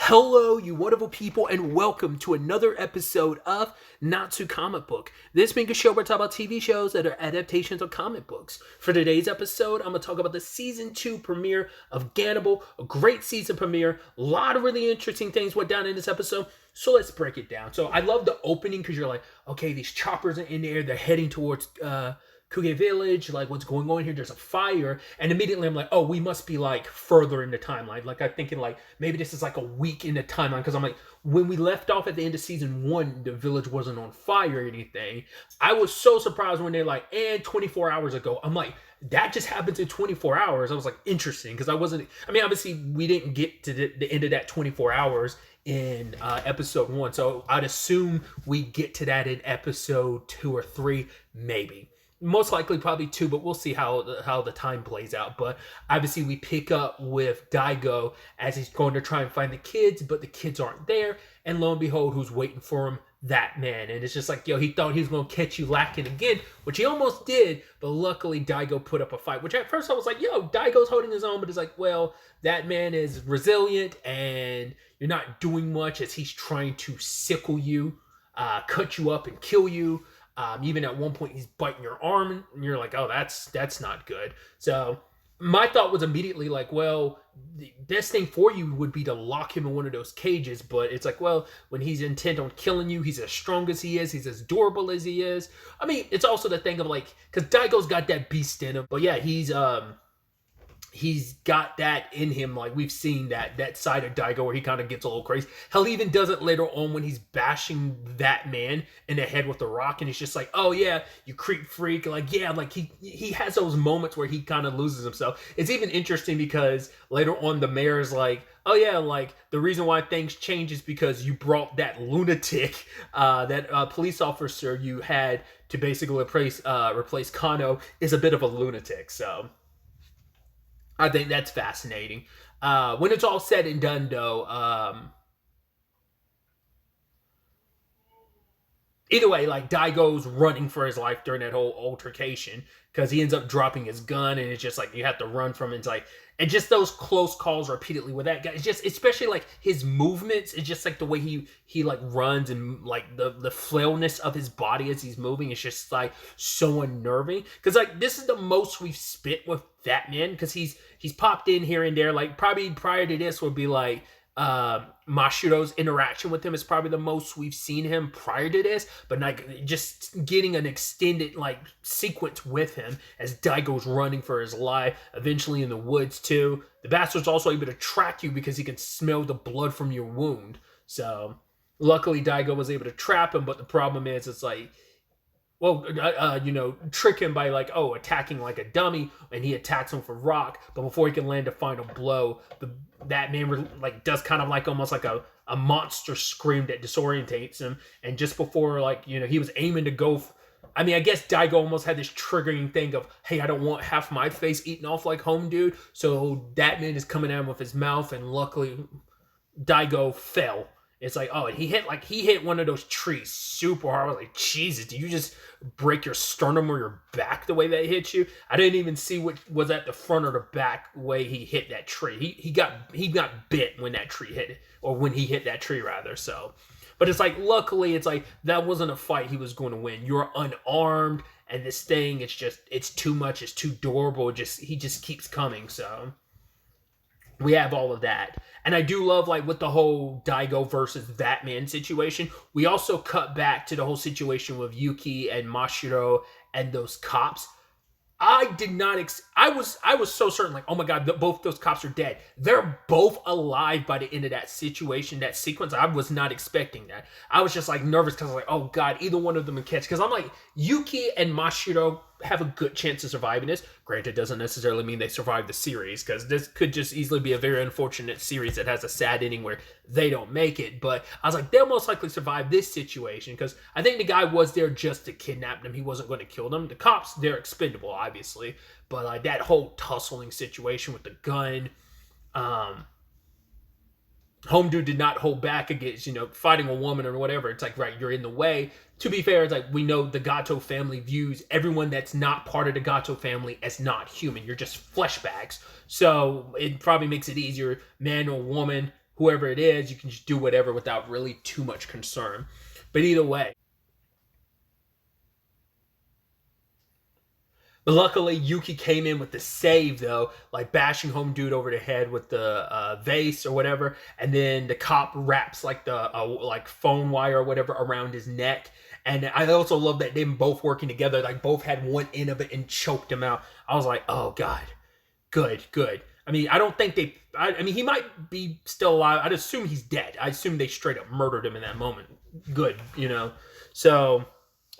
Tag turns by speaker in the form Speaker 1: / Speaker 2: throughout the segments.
Speaker 1: Hello, you wonderful people, and welcome to another episode of Not to Comic Book. This being a show where I talk about TV shows that are adaptations of comic books. For today's episode, I'm going to talk about the Season 2 premiere of Gannibal, a great season premiere. A lot of really interesting things went down in this episode, so let's break it down. So I love the opening because you're like, okay, these choppers are in the air, they're heading towards Kuge Village, like what's going on here? There's a fire, and immediately I'm like, oh, we must be like further in the timeline. Like I'm thinking like maybe this is like a week in the timeline because I'm like, when we left off at the end of season 1, the village wasn't on fire or anything. I was so surprised when they're like, and 24 hours ago. I'm like, that just happens in 24 hours. I was like, interesting, because obviously we didn't get to the end of that 24 hours in episode 1, so I'd assume we get to that in episode 2 or 3, maybe. Most likely probably 2, but we'll see how the time plays out. But obviously we pick up with Daigo as he's going to try and find the kids, but the kids aren't there. And lo and behold, who's waiting for him? That man. And it's just like, he thought he was going to catch you lacking again, which he almost did. But luckily Daigo put up a fight, which at first I was like, Daigo's holding his own. But it's like, well, that man is resilient and you're not doing much as he's trying to sickle you, cut you up and kill you. Even at one point, he's biting your arm, and you're like, oh, that's not good. So my thought was immediately like, well, the best thing for you would be to lock him in one of those cages. But it's like, well, when he's intent on killing you, he's as strong as he is. He's as durable as he is. I mean, it's also the thing of like, because Daigo's got that beast in him. But yeah, he's got that in him. Like we've seen that side of Daigo where he kind of gets a little crazy. Hell, he even does it later on when he's bashing that man in the head with the rock, and he's just like, oh yeah, you creep freak. Like, yeah, like he has those moments where he kind of loses himself. It's even interesting because later on the mayor's like, oh yeah, like the reason why things change is because you brought that lunatic, that police officer you had to basically replace Kano is a bit of a lunatic. So I think that's fascinating. When it's all said and done, though, either way, like Daigo's running for his life during that whole altercation because he ends up dropping his gun, and it's just like you have to run from it. It's like, and just those close calls repeatedly with that guy. It's just, especially like his movements. It's just like the way he like runs and like the flailness of his body as he's moving. It's just like so unnerving. Because like this is the most we've spent with that man, because he's popped in here and there. Like probably prior to this would be like Mashiro's interaction with him is probably the most we've seen him prior to this, but like just getting an extended like sequence with him as Daigo's running for his life, eventually in the woods too. The bastard's also able to track you because he can smell the blood from your wound. So luckily Daigo was able to trap him, but the problem is it's like, well, trick him by like, attacking like a dummy, and he attacks him for rock, but before he can land a final blow, that man like does kind of like almost like a monster scream that disorientates him, and just before like, he was aiming to go, I guess Daigo almost had this triggering thing of, hey, I don't want half my face eaten off like home dude, so that man is coming at him with his mouth, and luckily Daigo fell. It's like, and he hit one of those trees super hard. I was like, Jesus, did you just break your sternum or your back the way that hit you? I didn't even see what was at the front or the back way he hit that tree. He got bit when that tree hit, or when he hit that tree rather. So, but it's like, luckily, it's like that wasn't a fight he was going to win. You're unarmed, and this thing, it's too much. It's too durable. He just keeps coming. So we have all of that. And I do love, like, with the whole Daigo versus that man situation, we also cut back to the whole situation with Yuki and Mashiro and those cops. I did not, I was so certain, like, oh my God, both those cops are dead. They're both alive by the end of that situation, that sequence. I was not expecting that. I was just, like, nervous because I was like, oh God, either one of them would catch. Because I'm like, Yuki and Mashiro have a good chance of surviving this. Granted, doesn't necessarily mean they survive the series, because this could just easily be a very unfortunate series that has a sad ending where they don't make it. But I was like, they'll most likely survive this situation, because I think the guy was there just to kidnap them. He wasn't going to kill them. The cops, they're expendable, obviously, but like that whole tussling situation with the gun, home dude did not hold back against, fighting a woman or whatever. It's like, right, you're in the way. To be fair, it's like, we know the Gato family views everyone that's not part of the Gato family as not human. You're just flesh bags. So it probably makes it easier, man or woman, whoever it is, you can just do whatever without really too much concern. But either way. But luckily, Yuki came in with the save, though, like bashing home dude over the head with the vase or whatever, and then the cop wraps like the like phone wire or whatever around his neck. And I also love that them both working together, like both had one end of it and choked him out. I was like, oh god, good, good. I mean, I don't think they. I mean, he might be still alive. I'd assume he's dead. I assume they straight up murdered him in that moment. Good, you know. So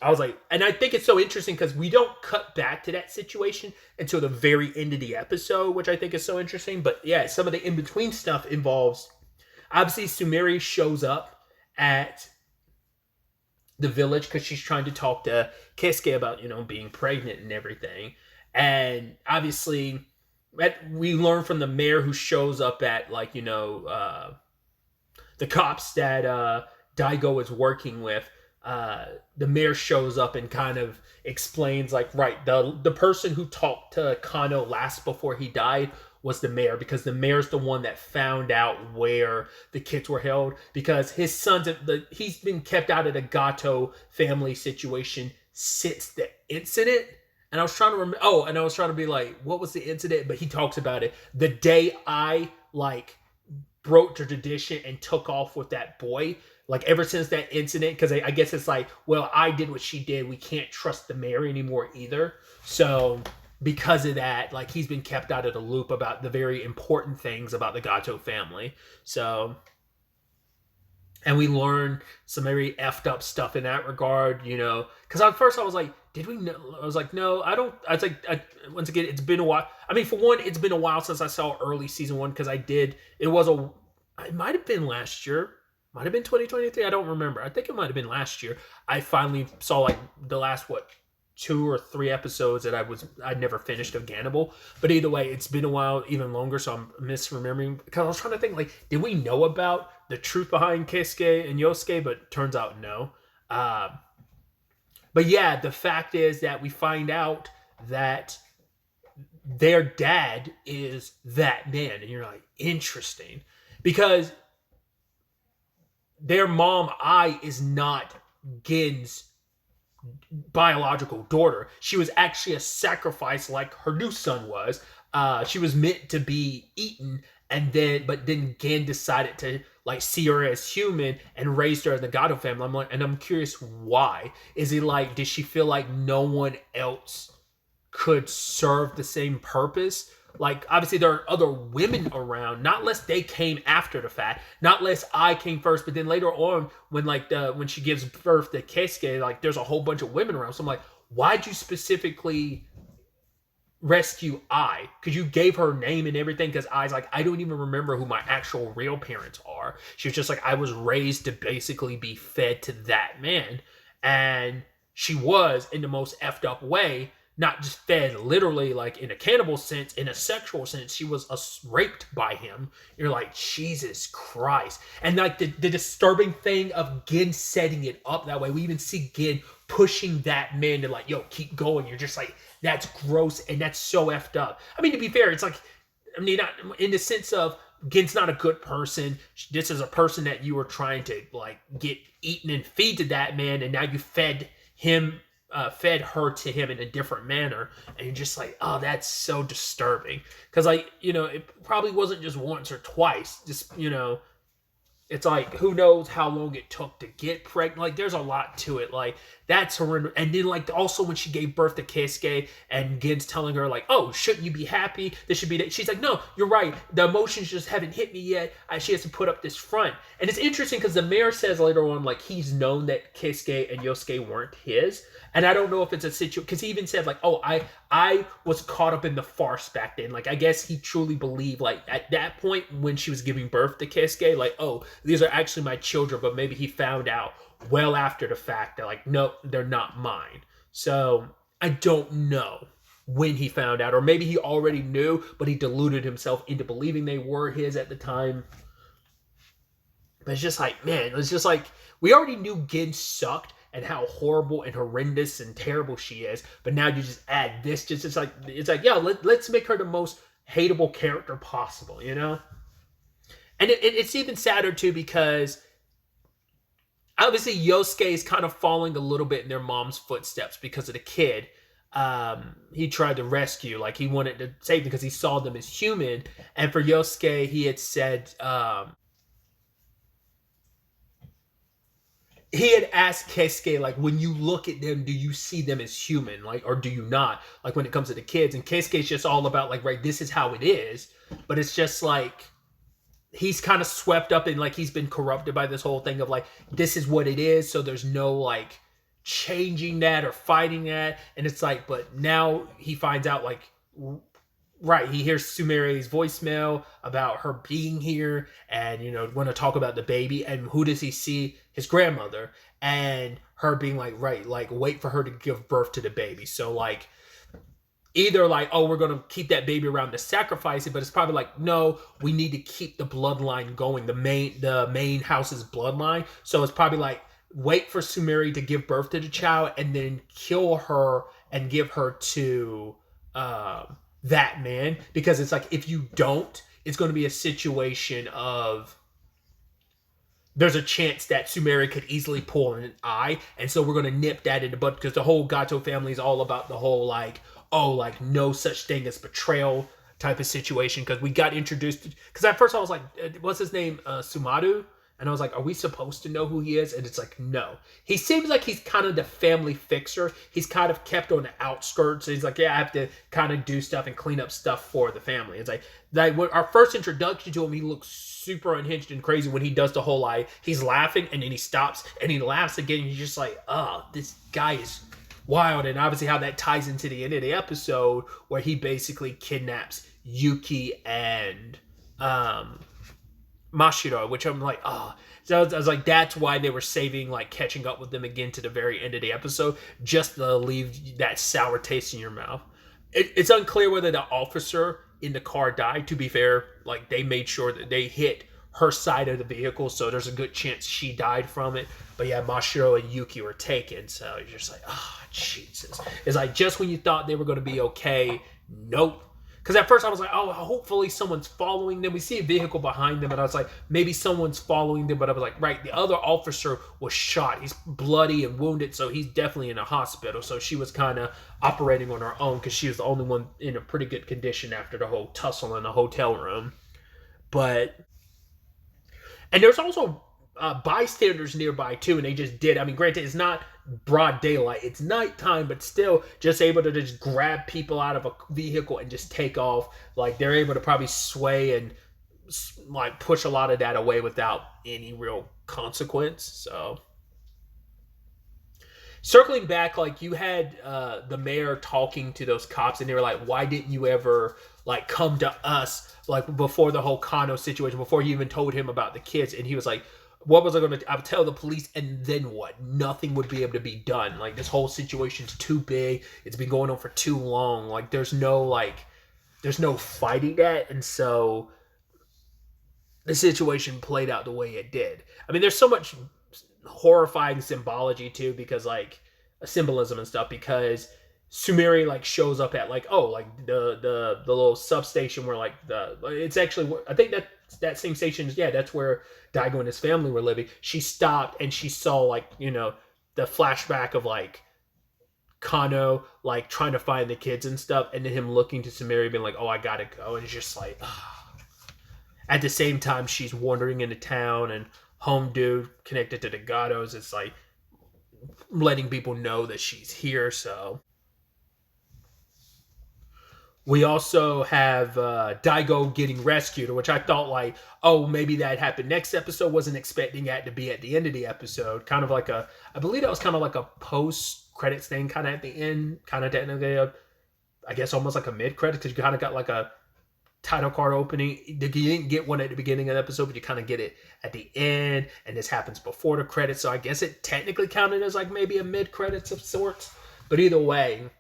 Speaker 1: I was like, and I think it's so interesting because we don't cut back to that situation until the very end of the episode, which I think is so interesting. But yeah, some of the in between stuff involves obviously Sumeri shows up at the village because she's trying to talk to Keisuke about, you know, being pregnant and everything. And obviously, we learn from the mayor who shows up at, like, you know, the cops that Daigo is working with. The mayor shows up and kind of explains, like, right, the person who talked to Kano last before he died was the mayor, because the mayor's the one that found out where the kids were held, because his son's he's been kept out of the Gato family situation since the incident. And I was trying to remember, and I was trying to be like, what was the incident? But he talks about it. The day I, like, broke the tradition and took off with that boy, like, ever since that incident, because I guess it's like, well, I did what she did. We can't trust the mayor anymore either. So because of that, like, he's been kept out of the loop about the very important things about the Gato family. So, and we learn some very effed up stuff in that regard, you know, because at first I was like, did we know? I was like, no, I don't. I was like, once again, it's been a while. I mean, for one, it's been a while since I saw early season 1, because it might have been last year. Might have been 2023. I don't remember. I think it might have been last year. I finally saw, like, the last, 2 or 3 episodes that I'd never finished of Gannibal. But either way, it's been a while, even longer, so I'm misremembering. Because I was trying to think, like, did we know about the truth behind Keisuke and Yosuke? But turns out no. But yeah, the fact is that we find out that their dad is that man. And you're like, interesting. Because their mom, Ai, is not Gen's biological daughter. She was actually a sacrifice like her new son was. She was meant to be eaten, but then Gen decided to, like, see her as human and raised her in the Gato family. I'm curious why. Is it like, did she feel like no one else could serve the same purpose? Like, obviously there are other women around, not less they came after the fact, not less I came first, but then later on when she gives birth to Keisuke, like, there's a whole bunch of women around. So I'm like, why'd you specifically rescue I? Because you gave her name and everything, because I's like, I don't even remember who my actual real parents are. She was just like, I was raised to basically be fed to that man. And she was, in the most effed up way, not just fed literally, like, in a cannibal sense, in a sexual sense. She was raped by him. You're like, Jesus Christ. And, like, the disturbing thing of Gen setting it up that way, we even see Gen pushing that man to, like, yo, keep going. You're just like, that's gross, and that's so effed up. I mean, to be fair, it's like, I mean, not in the sense of Gen's not a good person. This is a person that you were trying to, like, get eaten and feed to that man, and now you fed her to him in a different manner, and you're just like, oh, that's so disturbing. Because, like, you know, it probably wasn't just once or twice. Just, you know, it's like, who knows how long it took to get pregnant. Like, there's a lot to it. Like, that's horrendous. And then, like, also when she gave birth to Keisuke and Gen's telling her, like, oh, shouldn't you be happy? This should be that. She's like, no, you're right. The emotions just haven't hit me yet. She has to put up this front. And it's interesting because the mayor says later on, like, he's known that Keisuke and Yosuke weren't his. And I don't know if it's a situation, because he even said, like, oh, I was caught up in the farce back then. Like, I guess he truly believed, like, at that point when she was giving birth to Keisuke, like, oh, these are actually my children. But maybe he found out well after the fact that, like, no, they're not mine. So I don't know when he found out. Or maybe he already knew, but he deluded himself into believing they were his at the time. But it's just like, man, it's just like, we already knew Gen sucked and how horrible and horrendous and terrible she is, but now you just add this. It's like, yeah, let's make her the most hateable character possible, you know? And it's even sadder too because obviously Yosuke is kind of following a little bit in their mom's footsteps because of the kid. He tried to rescue, like he wanted to save them because he saw them as human. And for Yosuke, he had said, he had asked Keisuke, like, when you look at them, do you see them as human, like, or do you not? Like when it comes to the kids, and Keisuke's just all about like, right, this is how it is. But it's just like he's kind of swept up in like he's been corrupted by this whole thing of like this is what it is, so there's no like changing that or fighting that. And it's like, but now he finds out like right, he hears Sumere's voicemail about her being here and want to talk about the baby, and who does he see? His grandmother, and her being like, right, like wait for her to give birth to the baby. So like either like, oh, we're gonna keep that baby around to sacrifice it, but it's probably like, no, we need to keep the bloodline going, the main house's bloodline. So it's probably like, wait for Sumeri to give birth to the child and then kill her and give her to that man, because it's like if you don't, it's going to be a situation of there's a chance that Sumeri could easily pull an eye, and so we're going to nip that in the bud, because the whole Gato family is all about the whole like, oh, like no such thing as betrayal type of situation. Because we got introduced, because at first I was like, what's his name, Sumadu, and I was like, are we supposed to know who he is? And it's like, no. He seems like he's kind of the family fixer. He's kind of kept on the outskirts. He's like, yeah, I have to kind of do stuff and clean up stuff for the family. It's like when our first introduction to him, he looks super unhinged and crazy when he does the whole like, he's laughing and then he stops and he laughs again. And you're just like, oh, this guy is wild. And obviously how that ties into the end of the episode where he basically kidnaps Yuki and Mashiro, which I'm like, oh. So I was like, that's why they were saving, like, catching up with them again to the very end of the episode, just to leave that sour taste in your mouth. It's unclear whether the officer in the car died. To be fair, like, they made sure that they hit her side of the vehicle, so there's a good chance she died from it. But yeah, Mashiro and Yuki were taken, so you're just like, oh, Jesus. It's like, just when you thought they were going to be okay, nope. Because at first I was like, oh, hopefully someone's following them. We see a vehicle behind them, and I was like, maybe someone's following them. But I was like, right, the other officer was shot. He's bloody and wounded, so he's definitely in a hospital. So she was kind of operating on her own because she was the only one in a pretty good condition after the whole tussle in the hotel room. And there's also bystanders nearby too, and they just did. I mean, granted, it's not broad daylight, it's nighttime, but still just able to just grab people out of a vehicle and just take off. Like, they're able to probably sway and like push a lot of that away without any real consequence. So circling back, like, you had the mayor talking to those cops, and they were like, why didn't you ever like come to us, like before the whole Kano situation, before you even told him about the kids? And he was like, what was I going to, I would tell the police, and then what? Nothing would be able to be done. Like, this whole situation's too big. It's been going on for too long. Like, there's no fighting that. And so the situation played out the way it did. I mean, there's so much horrifying symbology too, because like symbolism and stuff, because Sumeri like shows up at like, oh, like the little substation where like it's actually, I think that same station is, yeah, that's where Daigo and his family were living. She stopped and she saw like, the flashback of like Kano like trying to find the kids and stuff, and then him looking to Sumeri being like, oh, I gotta go. And it's just like, at the same time she's wandering into town, and home dude connected to the Gatos, it's like letting people know that she's here. So we also have Daigo getting rescued, which I thought like, oh, maybe that happened next episode. Wasn't expecting that to be at the end of the episode. Kind of like I believe that was kind of like a post-credits thing, kind of at the end, kind of technically, I guess almost like a mid-credit, because you kind of got like a title card opening. You didn't get one at the beginning of the episode, but you kind of get it at the end, and this happens before the credits. So I guess it technically counted as like maybe a mid-credits of sorts. But either way,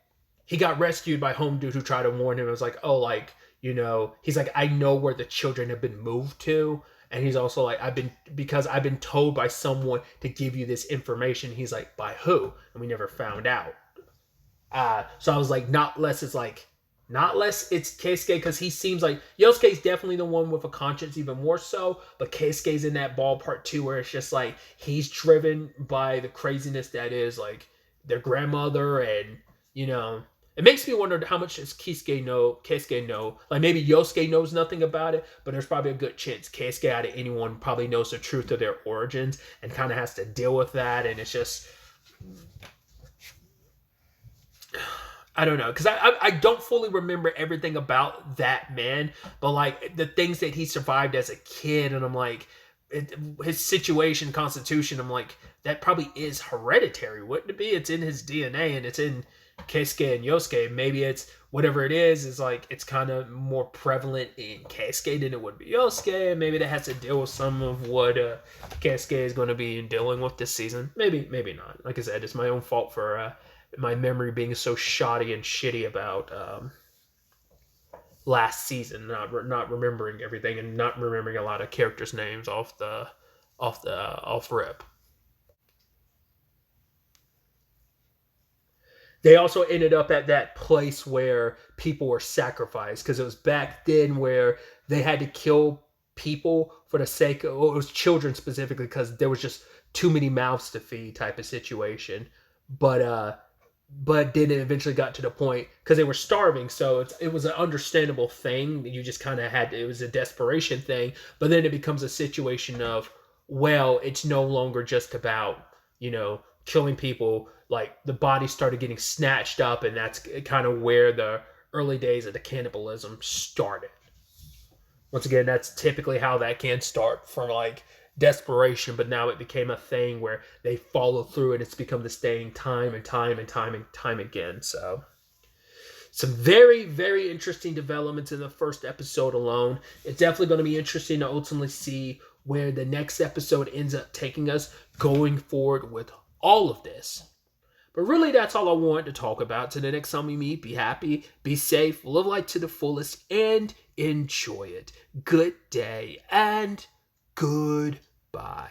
Speaker 1: he got rescued by home dude who tried to warn him. It was like, oh, like, he's like, I know where the children have been moved to. And he's also like, I've been told by someone to give you this information. He's like, by who? And we never found out. So I was like, not less it's like, Not less it's Keisuke, because he seems like Yosuke's definitely the one with a conscience, even more so. But Keisuke's in that ballpark too, where it's just like he's driven by the craziness that is like their grandmother, and you know, it makes me wonder how much does Keisuke know. Keisuke know, like maybe Yosuke knows nothing about it, but there's probably a good chance Keisuke out of anyone probably knows the truth of their origins and kind of has to deal with that, and it's just I don't know, because I don't fully remember everything about that man, but like the things that he survived as a kid, and I'm like, his situation, constitution, I'm like, that probably is hereditary, wouldn't it be? It's in his DNA, and it's in Keisuke and Yosuke. Maybe it's whatever it is like it's kind of more prevalent in Keisuke than it would be Yosuke, and maybe that has to deal with some of what Keisuke is going to be dealing with this season. Maybe not. Like I said, it's my own fault for my memory being so shoddy and shitty about last season, not remembering everything and not remembering a lot of characters' names off rip. They also ended up at that place where people were sacrificed, because it was back then where they had to kill people for the sake of, well, it was children specifically, because there was just too many mouths to feed type of situation. But then it eventually got to the point because they were starving, so it was an understandable thing. You just kind of had, it was a desperation thing, but then it becomes a situation of, well, it's no longer just about, killing people. Like the body started getting snatched up, and that's kind of where the early days of the cannibalism started. Once again, that's typically how that can start, from like desperation, but now it became a thing where they follow through, and it's become this thing time and time and time and time again. So some very, very interesting developments in the first episode alone. It's definitely going to be interesting to ultimately see where the next episode ends up taking us going forward with all of this. But really, that's all I wanted to talk about. Till the next time we meet, be happy, be safe, live life to the fullest, and enjoy it. Good day and goodbye.